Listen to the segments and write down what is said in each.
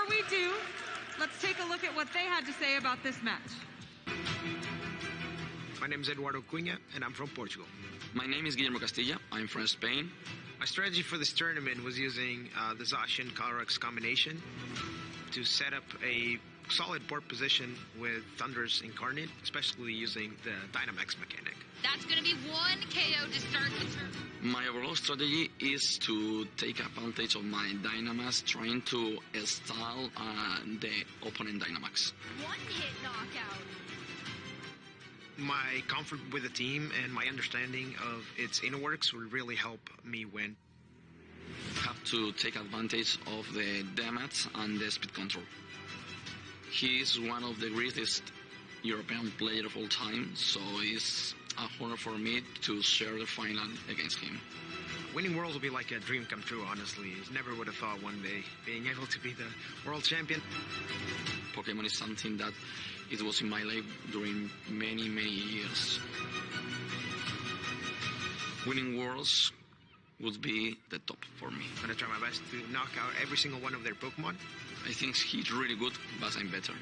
we do, let's take a look at what they had to say about this match. My name is Eduardo Cunha, and I'm from Portugal. My name is Guillermo Castilla. I'm from Spain. My strategy for this tournament was using the Zacian Calyrex combination to set up a solid board position with Thunder's Incarnate, especially using the Dynamax mechanic. That's going to be one KO to start the turn. My overall strategy is to take advantage of my Dynamax, trying to style the opponent Dynamax. One hit knockout. My comfort with the team and my understanding of its inner works will really help me win. Have to take advantage of the damage and the speed control. He is one of the greatest European players of all time, so it's a honor for me to share the final against him. Winning Worlds will be like a dream come true, honestly. Never would have thought one day being able to be the world champion. Pokémon is something that it was in my life during many, many years. Winning Worlds would be the top for me. I'm going to try my best to knock out every single one of their Pokemon. I think he's really good, but I'm better.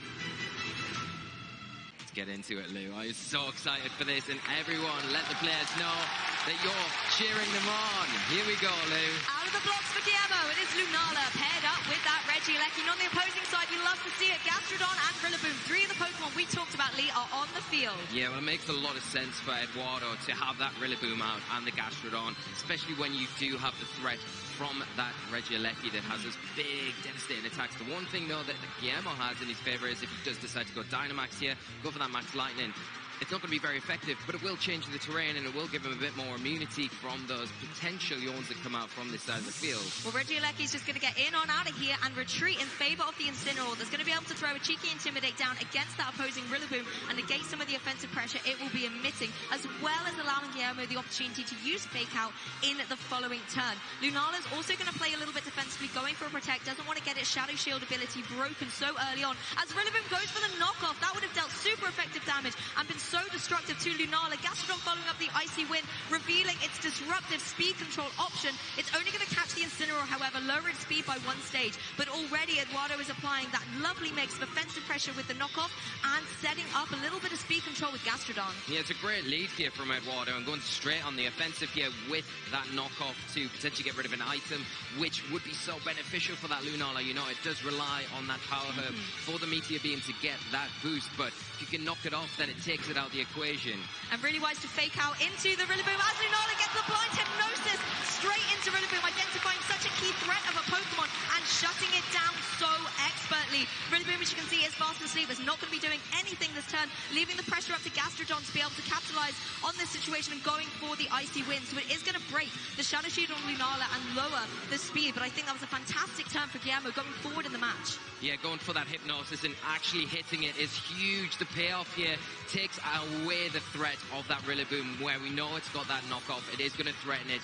Let's get into it, Lou. I'm so excited for this, and everyone, let the players know that you're cheering them on. Here we go, Lou. Out of the blocks for Guillermo, it is Lunala paired up with that Regieleki. And on the opposing side, you love to see it. Gastrodon and Rillaboom, three of the Pokemon we talked about, Lee, are on the field. Yeah, well, it makes a lot of sense for Eduardo to have that Rillaboom out and the Gastrodon, especially when you do have the threat from that Regieleki that has those big, devastating attacks. The one thing, though, that Guillermo has in his favor is if he does decide to go Dynamax here, go for that Max Lightning. It's not going to be very effective, but it will change the terrain and it will give him a bit more immunity from those potential yawns that come out from this side of the field. Well, Regieleki's just going to get in on out of here and retreat in favor of the Incineroar. That's going to be able to throw a cheeky Intimidate down against that opposing Rillaboom and negate some of the offensive pressure it will be emitting, as well as allowing Guillermo the opportunity to use Fake Out in the following turn. Lunala's also going to play a little bit defensively, going for a Protect, doesn't want to get its Shadow Shield ability broken so early on. As Rillaboom goes for the knockoff, that would have dealt super effective damage and been so destructive to Lunala. Gastrodon following up the Icy Wind, revealing its disruptive speed control option. It's only going to catch the Incineroar, however, lower its speed by one stage. But already Eduardo is applying that lovely mix of offensive pressure with the knockoff and setting up a little bit of speed control with Gastrodon. Yeah, it's a great lead here from Eduardo and going straight on the offensive here with that knockoff to potentially get rid of an item, which would be so beneficial for that Lunala. You know, it does rely on that Power Herb for the Meteor Beam to get that boost, but if you can knock it off, then it takes it out of the equation. And really wise to Fake Out into the Rillaboom as Lunala gets the blind hypnosis straight into Rillaboom, identifying such a key threat of a Pokemon and shutting it down so expertly. Rillaboom, as you can see, is fast asleep. It's not going to be doing anything this turn, leaving the pressure up to Gastrodon to be able to capitalize on this situation and going for the Icy Wind. So it is going to break the Shadow Shield on Lunala and lower the speed. But I think that was a fantastic turn for Guillermo going forward in the match. Yeah, going for that hypnosis and actually hitting it is huge. The payoff here takes away the threat of that Rillaboom, where we know it's got that knockoff. It is going to threaten it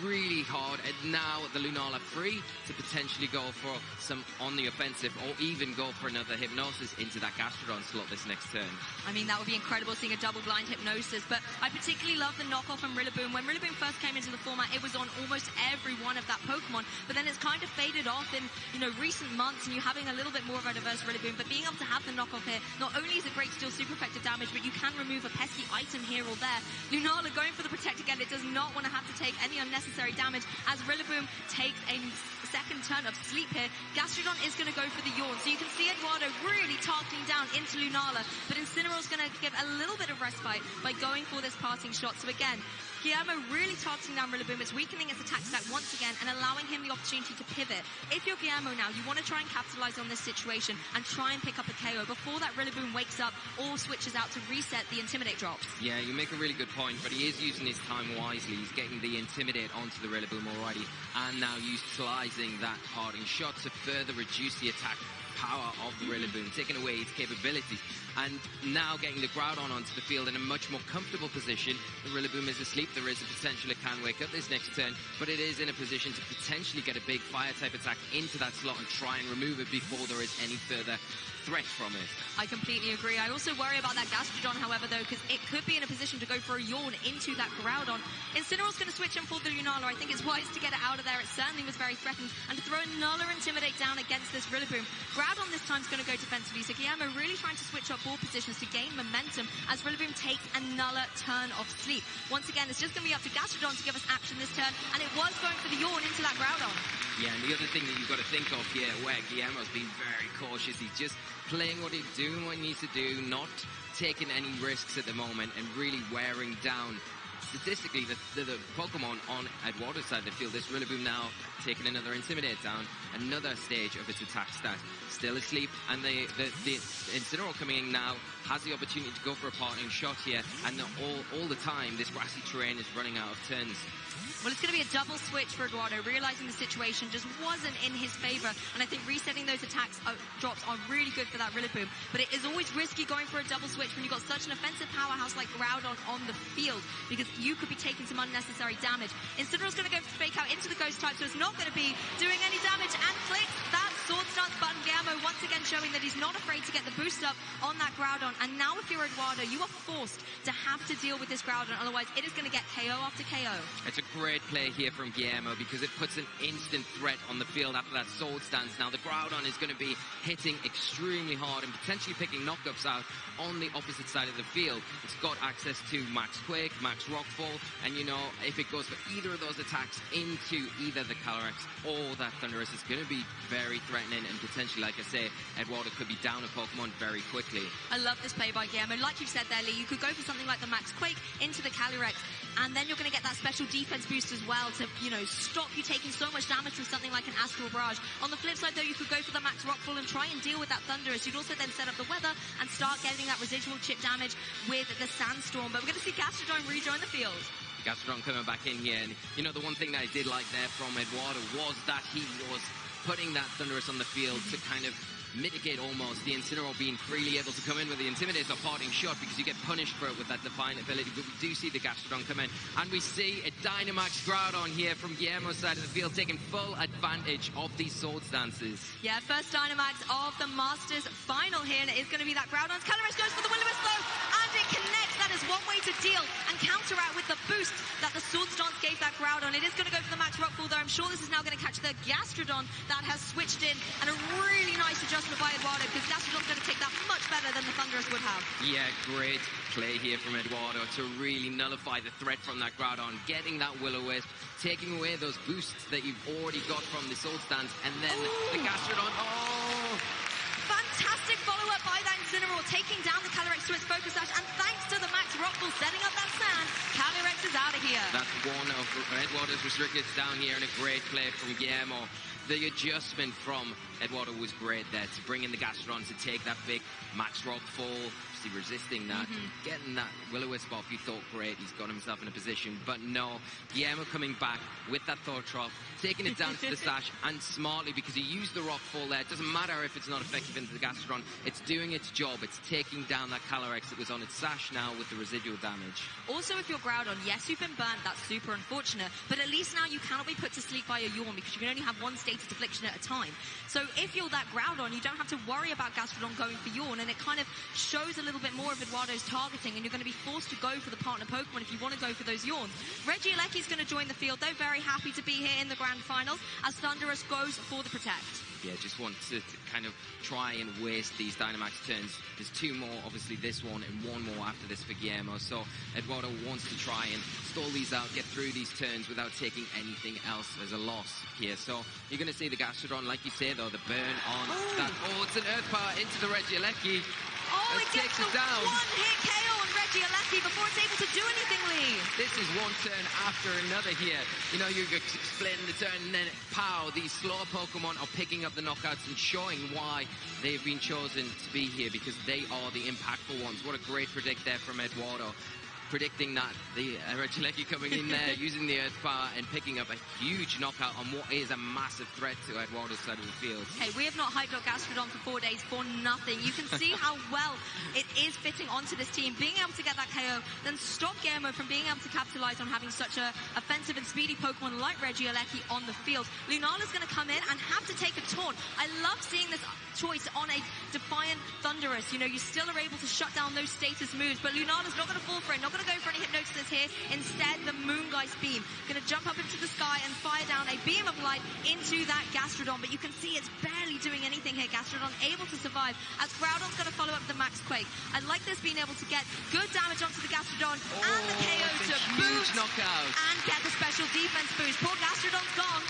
really hard, and now the Lunala free to potentially go for some on the offensive or even go for another hypnosis into that Gastrodon slot this next turn. I mean, that would be incredible seeing a double blind hypnosis, but I particularly love the knockoff on Rillaboom. When Rillaboom first came into the format, it was on almost every one of that Pokemon, but then it's kind of faded off in, you know, recent months, and you having a little bit more of a diverse Rillaboom, but being able to have the knockoff here, not only is it great to deal super effective damage, but you can remove a pesky item here or there. Lunala going for the Protect again. It does not want to have to take any unnecessary damage as Rillaboom takes a second turn of sleep here. Gastrodon is going to go for the yawn. So you can see Eduardo really targeting down into Lunala, but Incineroar's going to give a little bit of respite by going for this passing shot. So again, Guillermo really targeting down Rillaboom. It's weakening its attack stack once again and allowing him the opportunity to pivot. If you're Guillermo now, you want to try and capitalize on this situation and try and pick up a KO before that Rillaboom wakes up or switches out to reset the Intimidate drops. Yeah, you make a really good point, but he is using his time wisely. He's getting the Intimidate onto the Rillaboom already, and now utilizing that parting shot to further reduce the attack power of the Rillaboom, taking away its capabilities, and now getting the Groudon onto the field in a much more comfortable position. The Rillaboom is asleep. There is a potential it can wake up this next turn, but it is in a position to potentially get a big fire type attack into that slot and try and remove it before there is any further threat from it. I completely agree. I also worry about that Gastrodon, however, though, because it could be in a position to go for a yawn into that Groudon. Incineroar's going to switch in for the Lunala. I think it's wise to get it out of there. It certainly was very threatened. And to throw another Intimidate down against this Rillaboom. Groudon this time is going to go defensively. So Guillermo really trying to switch up ball positions to gain momentum as Rillaboom takes another turn of sleep. Once again, it's just going to be up to Gastrodon to give us action this turn. And it was going for the yawn into that Groudon. Yeah, and the other thing that you've got to think of here, where Guillermo's been very cautious, he's just playing what he's doing, what he needs to do, not taking any risks at the moment, and really wearing down statistically the Pokemon on Eduardo's side of the field. This Rillaboom now taking another Intimidate down, another stage of its attack stat. Still asleep, and the Incineroar coming in now has the opportunity to go for a parting shot here, and all the time this grassy terrain is running out of turns. Well, it's going to be a double switch for Eduardo, realizing the situation just wasn't in his favor. And I think resetting those attacks drops are really good for that Rillaboom. But it is always risky going for a double switch when you've got such an offensive powerhouse like Groudon on the field, because you could be taking some unnecessary damage. Incineroar's going to go for Fake Out into the Ghost type, so it's not going to be doing any damage, and clicks that Sword Stance button. Guillermo once again showing that he's not afraid to get the boost up on that Groudon. And now if you're Eduardo, you are forced to have to deal with this Groudon, otherwise it is going to get KO after KO. It's a great play here from Guillermo, because it puts an instant threat on the field after that Sword Stance. Now the Groudon is going to be hitting extremely hard and potentially picking knockups out on the opposite side of the field. It's got access to Max Quake, Max Rockfall, and you know, if it goes for either of those attacks into either the Calyrex or that Thundurus, it's going to be very threatening, and potentially, like I say, Eduardo could be down a Pokemon very quickly. I love this play by Guillermo. Like you said there, Lee, you could go for something like the Max Quake into the Calyrex, and then you're going to get that special defense boost as well to, you know, stop you taking so much damage from something like an Astral Barrage. On the flip side, though, you could go for the Max Rockfall and try and deal with that Thundurus. You'd also then set up the weather and start getting that residual chip damage with the Sandstorm. But we're going to see Gastrodon rejoin the field. Gastrodon coming back in here, and you know, the one thing that I did like there from Eduardo was that he was putting that Thundurus on the field to kind of mitigate almost the Incineroar being freely able to come in with the Intimidate or parting shot, because you get punished for it with that Defiant ability. But we do see the Gastrodon come in, and we see a Dynamax Groudon here from Guillermo's side of the field, taking full advantage of these Sword Stances. Yeah, first Dynamax of the Masters final here, and it is going to be that Groudon's Calyrex goes for the Will-O-Wisp though, and it connects. That is one way to deal and counter out with the boost that the Sword Stance gave that Groudon. It is going to go for the Max Rockfall though. I'm sure this is now going to catch the Gastrodon that has switched in, and a really nice adjustment by Eduardo, because Gastrodon's going to take that much better than the Thundurus would have. Yeah, great play here from Eduardo to really nullify the threat from that Groudon, getting that Will-O-Wisp, taking away those boosts that you've already got from the Sword Stance, and then the Gastrodon. Oh! Fantastic follow-up by that Incineroar, taking down the Calyrex to its Focus Sash, and thanks to the Max Rockfall setting up that sand, Calyrex is out of here. That's one of Eduardo's restricted down here, and a great play from Guillermo. The adjustment from Eduardo was great there to bring in the Gastrodon to take that big Max Rockfall, resisting that, getting that Will-O-Wisp off. You thought, great, he's got himself in a position, but no. Guillermo coming back with that Thought Trough, taking it down to the Sash, and smartly, because he used the Rockfall there. It doesn't matter if it's not effective into the Gastrodon, it's doing its job. It's taking down that Calyrex that was on its Sash now with the residual damage. Also, if you're Groudon, yes, you've been burnt, that's super unfortunate, but at least now you cannot be put to sleep by a yawn, because you can only have one status affliction at a time. So if you're that Groudon, you don't have to worry about Gastrodon going for yawn, and it kind of shows a little bit more of Eduardo's targeting, and you're going to be forced to go for the partner Pokemon if you want to go for those yawns. Regieleki's going to join the field, though, very happy to be here in the Grand Finals, as Thundurus goes for the Protect. Yeah, just want to kind of try and waste these Dynamax turns. There's two more, obviously this one and one more after this for Guillermo. So Eduardo wants to try and stall these out, get through these turns without taking anything else as a loss here. So you're going to see the Gastrodon, like you say though, the burn on that. Oh, it's an Earth Power into the Regieleki. Oh, it gets the one-hit KO on Regieleki before it's able to do anything, Lee. This is one turn after another here. You know, you're splitting the turn, and then pow, these slower Pokemon are picking up the knockouts and showing why they've been chosen to be here, because they are the impactful ones. What a great predict there from Eduardo. predicting that the Regieleki coming in there, using the Earth Power and picking up a huge knockout on what is a massive threat to Eduardo's side of the field. Hey, we have not hyped up Gastrodon for 4 days for nothing. You can see how well it is fitting onto this team. Being able to get that KO, then stop Guillermo from being able to capitalize on having such a offensive and speedy Pokemon like Regieleki on the field. Lunala's going to come in and have to take a taunt. I love seeing this choice on a Defiant Thunderous. You know, you still are able to shut down those status moves, but Lunala's not going to fall for it, not going to go for any Hypnosis here. Instead, the Moongeist Beam. Going to jump up into the sky and fire down a beam of light into that Gastrodon, but you can see it's barely doing anything here. Gastrodon able to survive as Groudon's going to follow up the Max Quake. I like this being able to get good damage onto the Gastrodon and the KO to boost knockout and get the special defense boost. Poor Gastrodon's gone.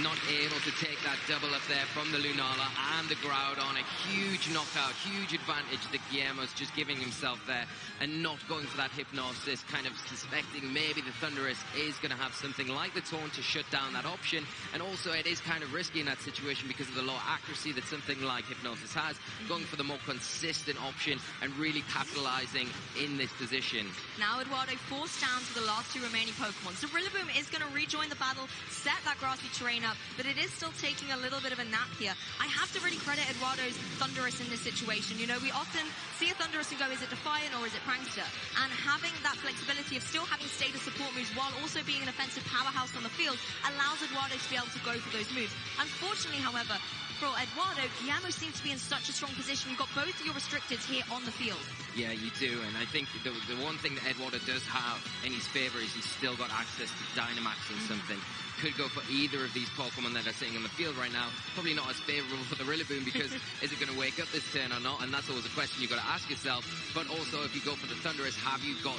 Not able to take that double up there from the Lunala and the Groudon. A huge knockout, huge advantage that Guillermo's just giving himself there and not going for that Hypnosis, kind of suspecting maybe the Thunderous is going to have something like the Taunt to shut down that option. And also it is kind of risky in that situation because of the low accuracy that something like Hypnosis has. Going for the more consistent option and really capitalizing in this position. Now Eduardo forced down to the last two remaining Pokemon. So Rillaboom is going to rejoin the battle, set that grassy terrain up, but it is still taking a little bit of a nap here. I have to really credit Eduardo's Thunderous in this situation. You know, we often see a Thunderous and go, is it Defiant or is it Prankster? And having that flexibility of still having status support moves while also being an offensive powerhouse on the field allows Eduardo to be able to go for those moves. Unfortunately, however, for Eduardo, Guillermo seems to be in such a strong position. You've got both of your restricteds here on the field. Yeah, you do, and I think the one thing that Eduardo does have in his favor is he's still got access to Dynamax and something. Could go for either of these Pokemon that are sitting on the field right now. Probably not as favorable for the Rillaboom because is it going to wake up this turn or not? And that's always a question you've got to ask yourself. But also, if you go for the Thunderous, have you got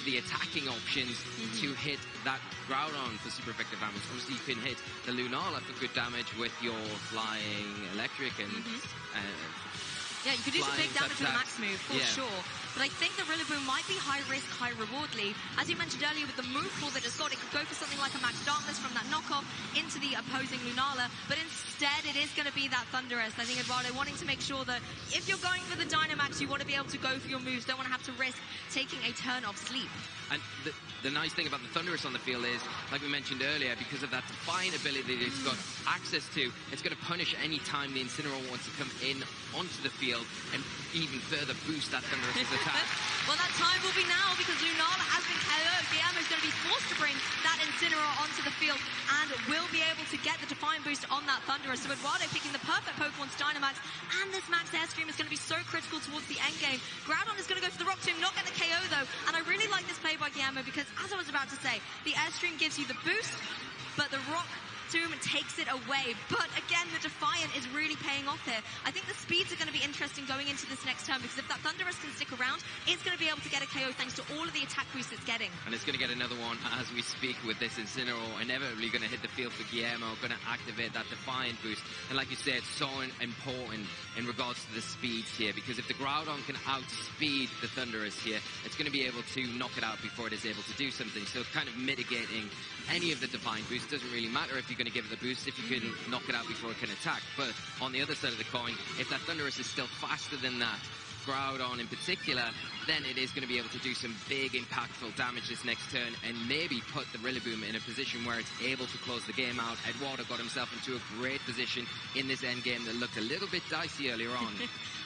the attacking options to hit that Groudon for super effective damage? Obviously, you can hit the Lunala for good damage with your Flying Electric and yeah, you could do some big damage with the Max move, for sure. But I think the Rillaboom might be high risk, high reward lead. As you mentioned earlier, with the move pool that it's got, it could go for something like a Max Darkness from that knockoff into the opposing Lunala. But instead, it is going to be that Thunderous. I think Eduardo wanting to make sure that if you're going for the Dynamax, you want to be able to go for your moves. Don't want to have to risk taking a turn of sleep. And the nice thing about the Thunderous on the field is, like we mentioned earlier, because of that Defiant ability that it's got access to, it's going to punish any time the Incineroar wants to come in onto the field and even further boost that Thunderous' attack. Well, that time will be now because Lunala has been KO'd. Guillermo's going to be forced to bring that Incineroar onto the field and will be able to get the Defiant boost on that Thunderous. So Eduardo picking the perfect Pokemon's Dynamax, and this Max Airstream is going to be so critical towards the end game. Groudon is going to go for the Rock Tomb, not get the KO though, and I really like this play by Guillermo because, as I was about to say, the Airstream gives you the boost, but the Rock Tomb takes it away. But again, the Defiant is really paying off here. I think the speeds are going to be interesting going into this next turn because if that Thunderous can stick around, it's going to be able to get a KO thanks to all of the attack boosts it's getting. And it's going to get another one as we speak with this Incineroar. Inevitably going to hit the field for Guillermo, going to activate that Defiant boost. And like you said, so important in regards to the speeds here because if the Groudon can outspeed the Thunderous here, it's going to be able to knock it out before it is able to do something. So kind of mitigating any of the Defiant boost. Doesn't really matter if you're going to give it the boost, if you can knock it out before it can attack. But on the other side of the coin, if that Thunderous is still faster than that Groudon in particular, then it is going to be able to do some big impactful damage this next turn and maybe put the Rillaboom in a position where it's able to close the game out. Eduardo got himself into a great position in this endgame that looked a little bit dicey earlier on.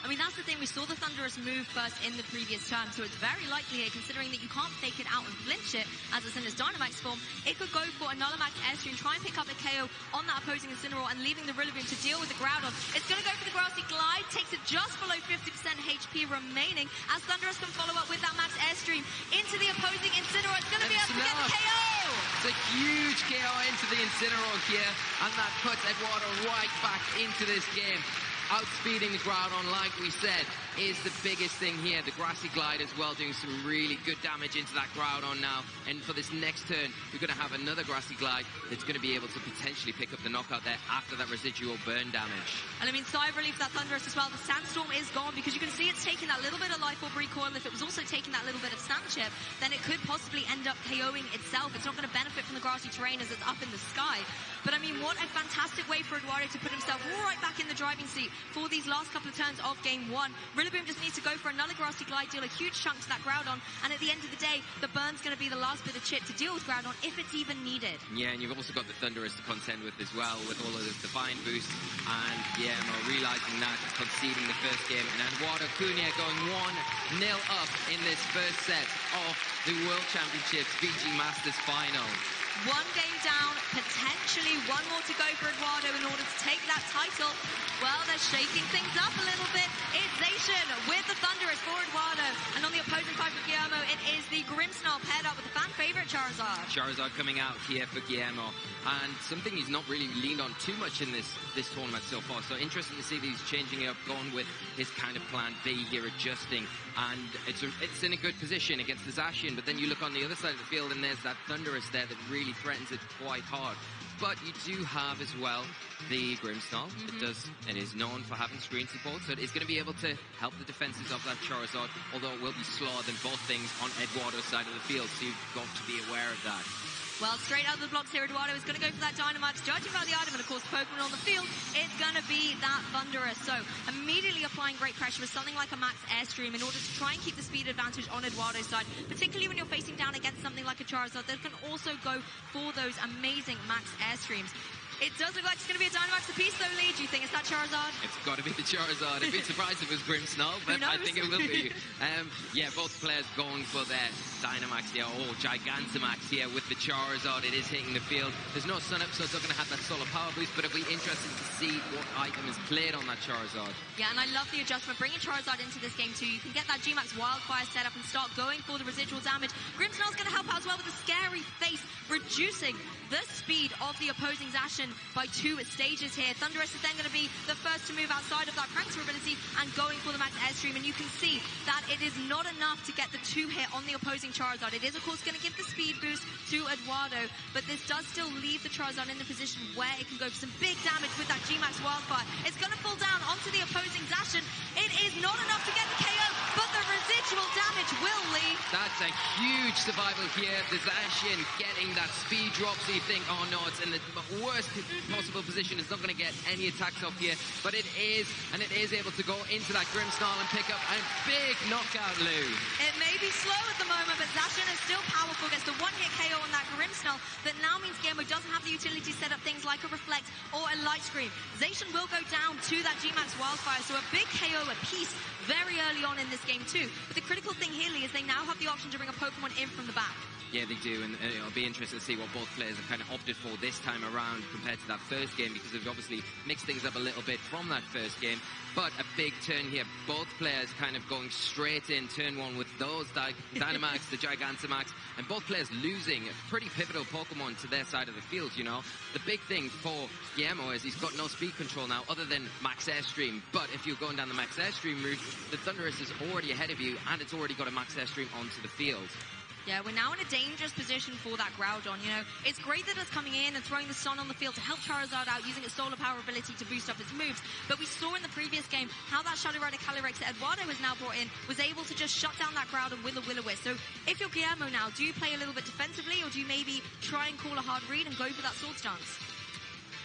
I mean, that's the thing. We saw the Thunderous move first in the previous turn, so it's very likely here, considering that you can't fake it out and flinch it as it's in its Dynamax form, it could go for a Nullamax Airstream, try and pick up a KO on that opposing Incineroar and leaving the Rillaboom to deal with the Groudon. It's going to go for the Grassy Glide, takes it just below 50% HP remaining as Thunderous can follow up with that Max Airstream into the opposing Incineroar. It's going to be able to get the KO! It's a huge KO into the Incineroar here, and that puts Eduardo right back into this game. Outspeeding the Groudon, like we said, is the biggest thing here. The Grassy Glide as well, doing some really good damage into that Groudon now. And for this next turn, we're going to have another Grassy Glide that's going to be able to potentially pick up the knockout there after that residual burn damage. And I mean, side relief for that Thunderous as well. The Sandstorm is gone because you can see it's taking that little bit of Life Orb recoil. If it was also taking that little bit of Sand Chip, then it could possibly end up KOing itself. It's not going to benefit from the grassy terrain as it's up in the sky. But I mean, what a fantastic way for Eduardo to put himself right back in the driving seat for these last couple of turns of game 1. Rillaboom just needs to go for another grassy glide, deal a huge chunk to that Groudon, and at the end of the day, the burn's going to be the last bit of chip to deal with Groudon if it's even needed. Yeah, and you've also got the Thunderous to contend with as well, with all of this Divine Boost, and Guillermo realizing that, conceding the first game, and Eduardo Cunha going 1-0 up in this first set of the World Championships VG Masters Final. One game down, potentially one more to go for Eduardo in order to take that title. Well, they're shaking things up a little bit. It's Zacian with the Thunderous for Eduardo. And on the opposing side for Guillermo, it is the Grimmsnarl paired up with the fan favorite Charizard. Charizard coming out here for Guillermo. And something he's not really leaned on too much in this tournament so far. So interesting to see that he's changing it up, going with his kind of plan B here, adjusting. And it's in a good position against the Zacian. But then you look on the other side of the field and there's that Thunderous there that really threatens it quite hard. But you do have as well the Grimmsnarl. It is known for having screen support, so it's going to be able to help the defenses of that Charizard, although it will be slower than both things on Eduardo's side of the field, so you've got to be aware of that. Well, straight out of the blocks here, Eduardo is going to go for that Dynamite. Judging by the item and, of course, Pokemon on the field, it's going to be that Thunderous. So, immediately applying great pressure with something like a Max Airstream in order to try and keep the speed advantage on Eduardo's side, particularly when you're facing down against something like a Charizard that can also go for those amazing Max Airstreams. It does look like it's going to be a Dynamax apiece, though, Lee. Do you think it's that Charizard? It's got to be the Charizard. I'd be surprised if it was Grimmsnarl, but I think it will be. Yeah, both players going for their Dynamax here, or Gigantamax here with the Charizard. It is hitting the field. There's no Sun Up, so it's not going to have that solar power boost, but it'll be interesting to see what item is played on that Charizard. Yeah, and I love the adjustment. Bringing Charizard into this game, too. You can get that G-Max Wildfire set up and start going for the residual damage. Grimmsnarl's going to help out as well with a scary face, reducing the speed of the opposing Zacian by 2 stages here. Thunderous is then going to be the first to move outside of that Prankster ability and going for the Max Airstream, and you can see that it is not enough to get the 2 hit on the opposing Charizard. It is, of course, going to give the speed boost to Eduardo, but this does still leave the Charizard in the position where it can go for some big damage with that G-Max Wildfire. It's going to fall down onto the opposing Zacian. It is not enough to get the KO, but the residual damage will, Lee. That's a huge survival here. The Zacian getting that speed drop, so you think, oh no, it's in the worst possible position. It's not going to get any attacks off here, but it is, and it is able to go into that Grimmsnarl and pick up a big knockout, Lou. It may be slow at the moment, but Zacian is still powerful. Gets the 1-hit KO on that Grimmsnarl. That now means Guillermo doesn't have the utility to set up things like a Reflect or a Light Screen. Zacian will go down to that G-Max Wildfire, so a big KO apiece very early on in this game too. But the critical thing here, Lee, is they now have the option to bring a Pokemon in from the back. Yeah, they do, and it'll be interesting to see what both players have kind of opted for this time around compared to that first game, because they've obviously mixed things up a little bit from that first game. But a big turn here. Both players kind of going straight in turn 1 with those Dynamax, the Gigantamax, and both players losing a pretty pivotal Pokemon to their side of the field, you know. The big thing for Guillermo is he's got no speed control now other than Max Airstream. But if you're going down the Max Airstream route, the Thunderous is already ahead of you, and it's already got a Max Airstream onto the field. Yeah, we're now in a dangerous position for that Groudon, you know. It's great that it's coming in and throwing the Sun on the field to help Charizard out, using its solar power ability to boost up its moves. But we saw in the previous game how that Shadow Rider Calyrex that Eduardo has now brought in was able to just shut down that Groudon with a Will-O-Wisp. So if you're Guillermo now, do you play a little bit defensively, or do you maybe try and call a hard read and go for that Sword Stance?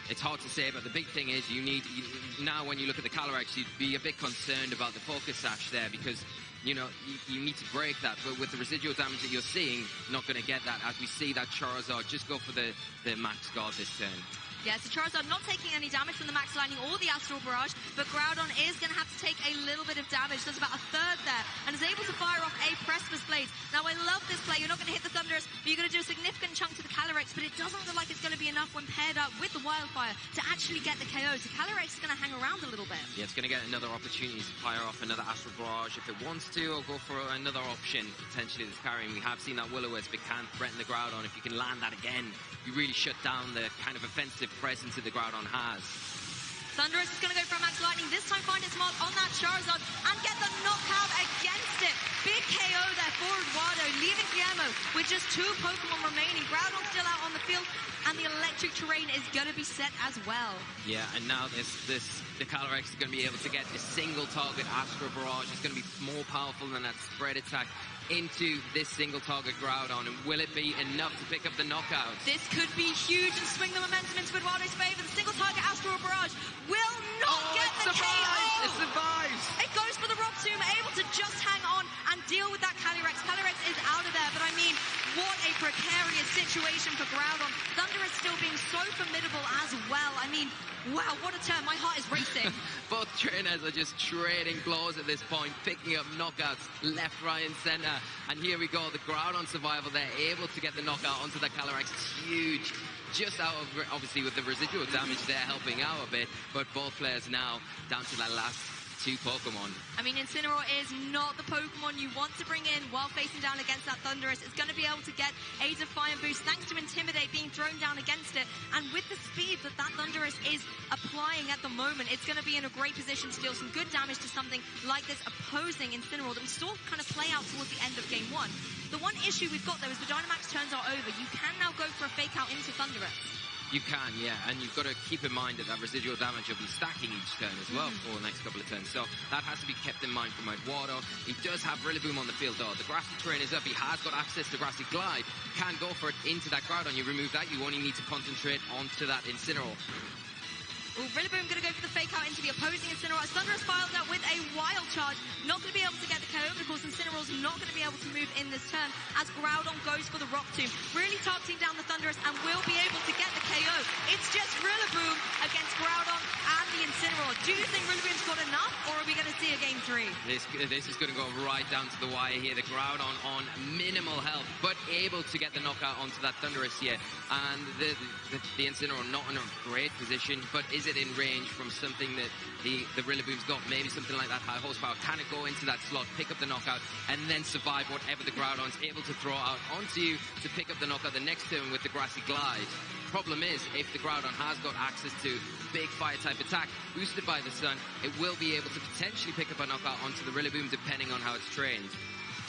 It's hard to say, but the big thing is now when you look at the Calyrex, you'd be a bit concerned about the Focus Sash there, because you know, you need to break that, but with the residual damage that you're seeing, not going to get that, as we see that Charizard just go for the Max Guard this turn. Yeah, so Charizard not taking any damage from the Max Lightning or the Astral Barrage, but Groudon is going to have to take a little bit of damage. Does about a third there, and is able to fire off a Precipice Blade. Now, I love this play. You're not going to hit the Thunderous, but you're going to do a significant chunk to the Calyrex, but it doesn't look like it's going to be enough when paired up with the Wildfire to actually get the KO. So Calyrex is going to hang around a little bit. Yeah, it's going to get another opportunity to fire off another Astral Barrage if it wants to, or go for another option, potentially, that's carrying. We have seen that Will-O-Wisp, it can threaten the Groudon. If you can land that again, you really shut down the kind of offensive presence that the Groudon has. Thunderous is going to go for a Max Lightning, this time find its mark on that Charizard and get the knockout against it. Big KO there for Eduardo, leaving Guillermo with just 2 Pokemon remaining. Groudon's still out on the field, and the electric terrain is going to be set as well. Yeah, and now the Calyrex is going to be able to get a single target Astro Barrage. It's going to be more powerful than that spread attack into this single target Groudon, and will it be enough to pick up the knockout? This could be huge and swing the momentum into Eduardo's favor. The single target Astro Barrage will not get the KO. It survives! It goes for the Rock Tomb, able to just hang on and deal with that Calyrex. Calyrex is out of there, but I mean, what a precarious situation for Groudon. Thundurus still being so formidable as well. I mean, wow, what a turn. My heart is racing. Both trainers are just trading blows at this point, picking up knockouts left, right, and center. And here we go, the Groudon survival. They're able to get the knockout onto the Calyrex. It's huge. Just out of, obviously, with the residual damage, they're helping out a bit. But both players now down to that last 2 Pokemon. I mean, Incineroar is not the Pokemon you want to bring in while facing down against that Thundurus. It's going to be able to get a Defiant Boost thanks to Intimidate being thrown down against it. And with the speed that Thundurus is applying at the moment, it's going to be in a great position to deal some good damage to something like this opposing Incineroar that we saw kind of play out towards the end of Game 1. The one issue we've got, though, is the Dynamax turns are over. You can now go for a fake out into Thundurus. You can, yeah, and you've got to keep in mind that residual damage will be stacking each turn as well for the next couple of turns, so that has to be kept in mind from Eduardo. He does have Rillaboom on the field, though. The Grassy Terrain is up. He has got access to Grassy Glide. Can go for it into that Groudon. You remove that, you only need to concentrate onto that Incineroar. Ooh, Rillaboom going to go for the fake out into the opposing Incineroar. Thundurus files out with a Wild Charge. Not going to be able to get the KO, but of course Incineroar's not going to be able to move in this turn as Groudon goes for the Rock Tomb. Really targeting down the Thundurus and will be able to get the KO. It's just Rillaboom against Groudon and the Incineroar. Do you think Rillaboom's got enough, or are we going to see a Game 3? This is going to go right down to the wire here. The Groudon on minimal health, but able to get the knockout onto that Thundurus here. And the Incineroar not in a great position, but is it in range from something that the Rillaboom's got? Maybe something like that high horsepower. Can it go into that slot, pick up the knockout, and then survive whatever the Groudon's able to throw out onto you to pick up the knockout the next turn with the Grassy Glide? Problem is, if the Groudon has got access to big fire type attack boosted by the sun, it will be able to potentially pick up a knockout onto the Rillaboom depending on how it's trained.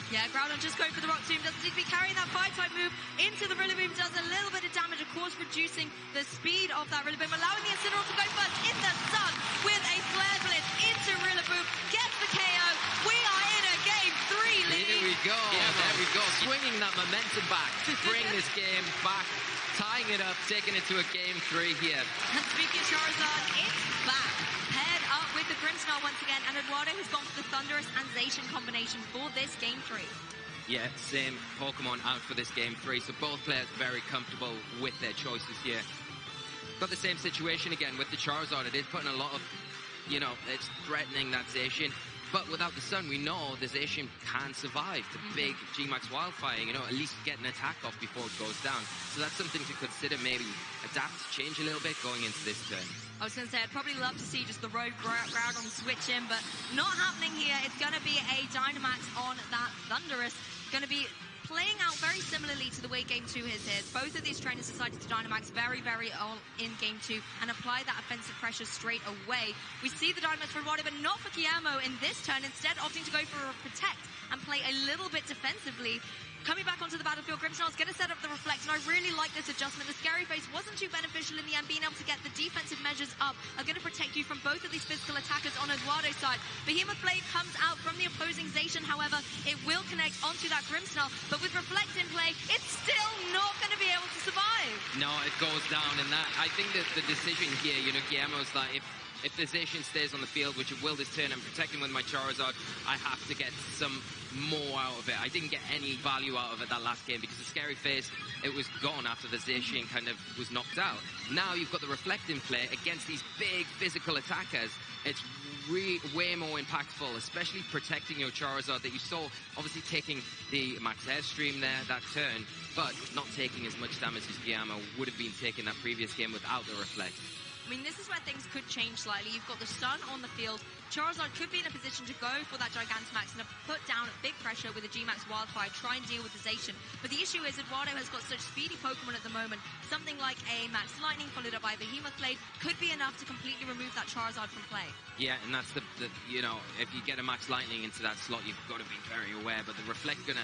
Yeah, Groudon just going for the Rock Tomb. Doesn't seem to be carrying that fire-type move into the Rillaboom. Does a little bit of damage, of course, reducing the speed of that Rillaboom, allowing the Incineroar to go first in the sun with a Flare Blitz into Rillaboom. Gets the KO. We are in a Game 3, Lee. Here we go. Yeah, there we go. Swinging that momentum back to bring this game back. Tying it up, taking it to a Game 3 here. And speaking of Charizard, it's back. Paired up with the Grimmsnarl once again, and Eduardo has gone for the Thundurus and Zacian combination for this Game 3. Yeah, same Pokemon out for this Game 3, so both players very comfortable with their choices here. Got the same situation again with the Charizard. It is putting a lot of, it's threatening that Zacian. But without the sun, we know the Zacian can survive the big G-Max Wildfire, at least get an attack off before it goes down. So that's something to consider, maybe adapt, change a little bit going into this turn. I was going to say, I'd probably love to see just the Rogue Groudon switch in, but not happening here. It's going to be a Dynamax on that Thundurus. Going to be playing out very similarly to the way Game 2 is here. Both of these trainers decided to Dynamax very, very early in Game 2 and apply that offensive pressure straight away. We see the Dynamax for Eduardo, but not for Guillermo in this turn, instead opting to go for a Protect and play a little bit defensively. Coming back onto the battlefield, Grimmsnarl's going to set up the Reflect, and I really like this adjustment. The Scary Face wasn't too beneficial in the end. Being able to get the defensive measures up are going to protect you from both of these physical attackers on Eduardo's side. Behemoth Blade comes out from the opposing Zacian, however, it will connect onto that Grimmsnarl, but with Reflect in play, it's still not going to be able to survive. No, it goes down, and that, I think that the decision here, Guillermo's like, if the Zacian stays on the field, which it will this turn, I'm protecting with my Charizard, I have to get some more out of it. I didn't get any value out of it that last game because the Scary Face, it was gone after the Zacian kind of was knocked out. Now you've got the Reflect in play against these big physical attackers. It's way more impactful, especially protecting your Charizard that you saw obviously taking the Max Airstream there that turn, but not taking as much damage as Guillermo would have been taking that previous game without the Reflect. I mean, this is where things could change slightly. You've got the stun on the field. Charizard could be in a position to go for that Gigantamax and put down big pressure with a G-Max Wildfire, try and deal with the Zacian. But the issue is Eduardo has got such speedy Pokemon at the moment. Something like a Max Lightning followed up by Behemoth Blade could be enough to completely remove that Charizard from play. Yeah, and that's the you know, if you get a Max Lightning into that slot, you've got to be very aware. But the Reflect gonna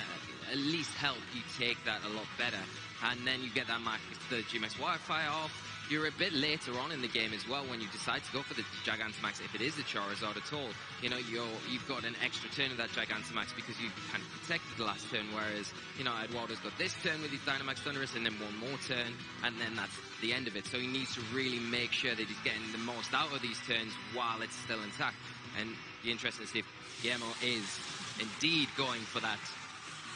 at least help you take that a lot better. And then you get that the G-Max Wildfire off. You're a bit later on in the game as well when you decide to go for the Gigantamax, if it is a Charizard at all. You know, you've got an extra turn of that Gigantamax because you kind of protected the last turn, whereas, you know, Eduardo's got this turn with his Dynamax Thunderous and then one more turn, and then that's the end of it. So he needs to really make sure that he's getting the most out of these turns while it's still intact. And it'll be interesting to see if Guillermo is indeed going for that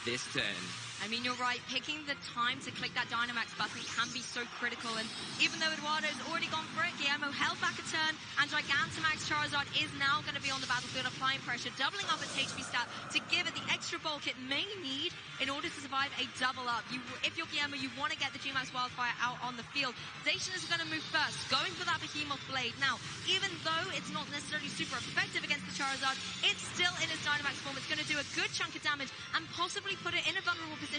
this turn. I mean, you're right. Picking the time to click that Dynamax button can be so critical. And even though Eduardo's already gone for it, Guillermo held back a turn, and Gigantamax Charizard is now going to be on the battlefield applying pressure, doubling up its HP stat to give it the extra bulk it may need in order to survive a double up. If you're Guillermo, you want to get the G-Max Wildfire out on the field. Zacian is going to move first, going for that Behemoth Blade. Now, even though it's not necessarily super effective against the Charizard, it's still in its Dynamax form. It's going to do a good chunk of damage and possibly put it in a vulnerable position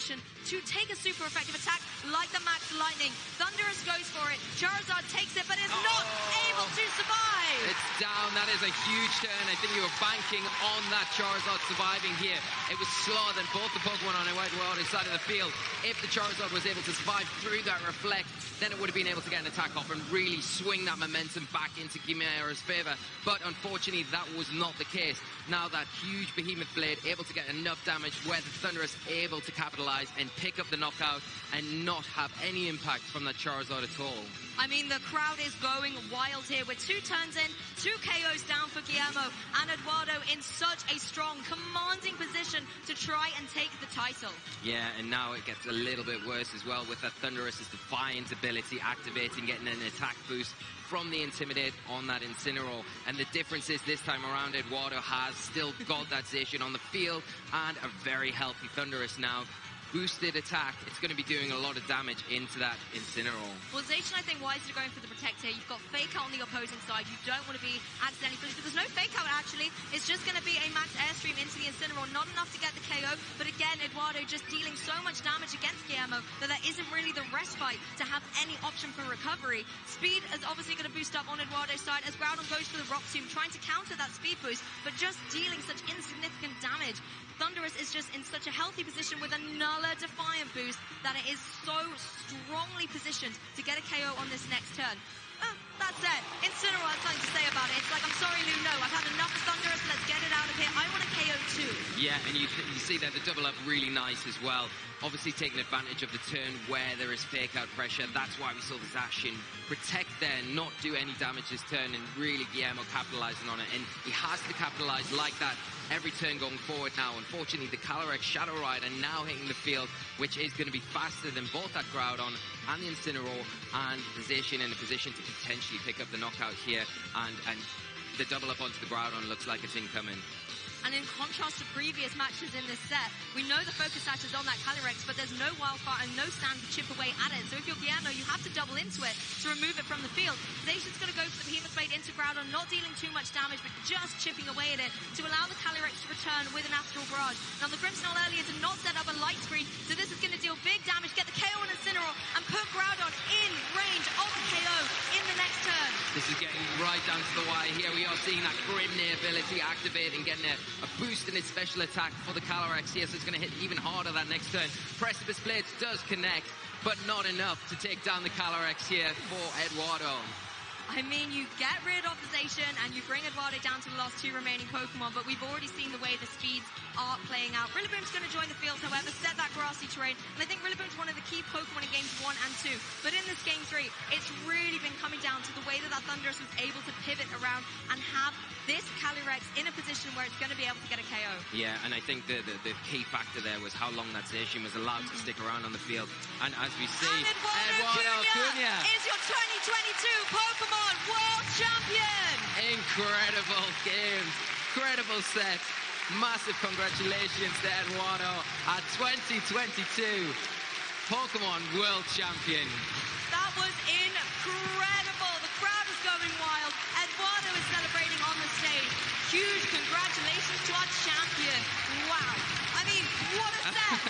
to take a super effective attack like the Max Lightning. Thunderous goes for it. Charizard takes it, but is not able to survive. It's down. That is a huge turn. I think you were banking on that Charizard surviving here. It was slower than both the Pokemon on Eduardo's side of the field. If the Charizard was able to survive through that Reflect, then it would have been able to get an attack off and really swing that momentum back into Guillermo's favor. But unfortunately, that was not the case. Now that huge Behemoth Blade able to get enough damage where the Thunderous able to capitalize and pick up the knockout and not have any impact from that Charizard at all. I mean, the crowd is going wild here with 2 turns in, 2 KOs down for Guillermo, and Eduardo in such a strong, commanding position to try and take the title. Yeah, and now it gets a little bit worse as well with that Thunderous's Defiant ability activating, getting an attack boost from the Intimidate on that Incineroar. And the difference is this time around, Eduardo has still got that Zacian on the field and a very healthy Thunderous now. Boosted attack, it's going to be doing a lot of damage into that Incineroar. Well, Zacian, I think, wisely going for the Protect here. You've got Fake Out on the opposing side. You don't want to be accidentally finished, but there's no Fake Out, actually. It's just going to be a Max Airstream into the Incineroar. Not enough to get the KO, but again, Eduardo just dealing so much damage against Guillermo that there isn't really the respite to have any option for recovery. Speed is obviously going to boost up on Eduardo's side as Groudon goes for the Rock Tomb, trying to counter that speed boost, but just dealing such insignificant damage. Thunderous is just in such a healthy position with another Defiant boost that it is so strongly positioned to get a KO on this next turn. That's it. Incineroar has something to say about it. It's like, I'm sorry, Lou, no. I've had enough of Thunderous. Let's get it out of here. I want a KO too. Yeah, and you see that the double up really nice as well. Obviously taking advantage of the turn where there is Fake Out pressure. That's why we saw the Zacian protect there, not do any damage this turn, and really Guillermo capitalizing on it. And he has to capitalize like that every turn going forward now. Unfortunately, the Calyrex Shadow Rider now hitting the field, which is going to be faster than both that Groudon and the Incineroar, and the Zacian in a position to potentially pick up the knockout here, and the double up onto the Groudon looks like it's incoming. And in contrast to previous matches in this set, we know the focus attack is on that Calyrex, but there's no Wildfire and no Sand to chip away at it. So if you're Guillermo, you have to double into it to remove it from the field. Zacian's going to go for the Behemoth Blade into Groudon, not dealing too much damage, but just chipping away at it to allow the Calyrex to return with an Astral Barrage. Now, the Grimmsnarl earlier did not set up a light screen, so this is going to deal big damage, get the KO on Incineroar, and put Groudon in range of the KO in the next turn. This is getting right down to the wire here. We are seeing that Grimnir ability activating, getting a boost in its special attack for the Calyrex here, so it's going to hit even harder that next turn. Precipice Blades does connect, but not enough to take down the Calyrex here for Eduardo. I mean, you get rid of the Zacian and you bring Eduardo down to the last 2 remaining Pokemon, but we've already seen the way the speeds are playing out. Rillaboom's going to join the field, however, set that grassy terrain, and I think Rillaboom's one of the key Pokemon in games 1 and 2. But in this game 3, it's really been coming down to the way that Thunderous was able to pivot around and have this Calyrex in a position where it's going to be able to get a KO. Yeah, and I think the key factor there was how long that Zacian was allowed to stick around on the field. And as we see, Eduardo Cunha is your 2022 Pokémon World Champion! Incredible games, incredible set. Massive congratulations to Eduardo, our 2022 Pokémon World Champion. That was incredible.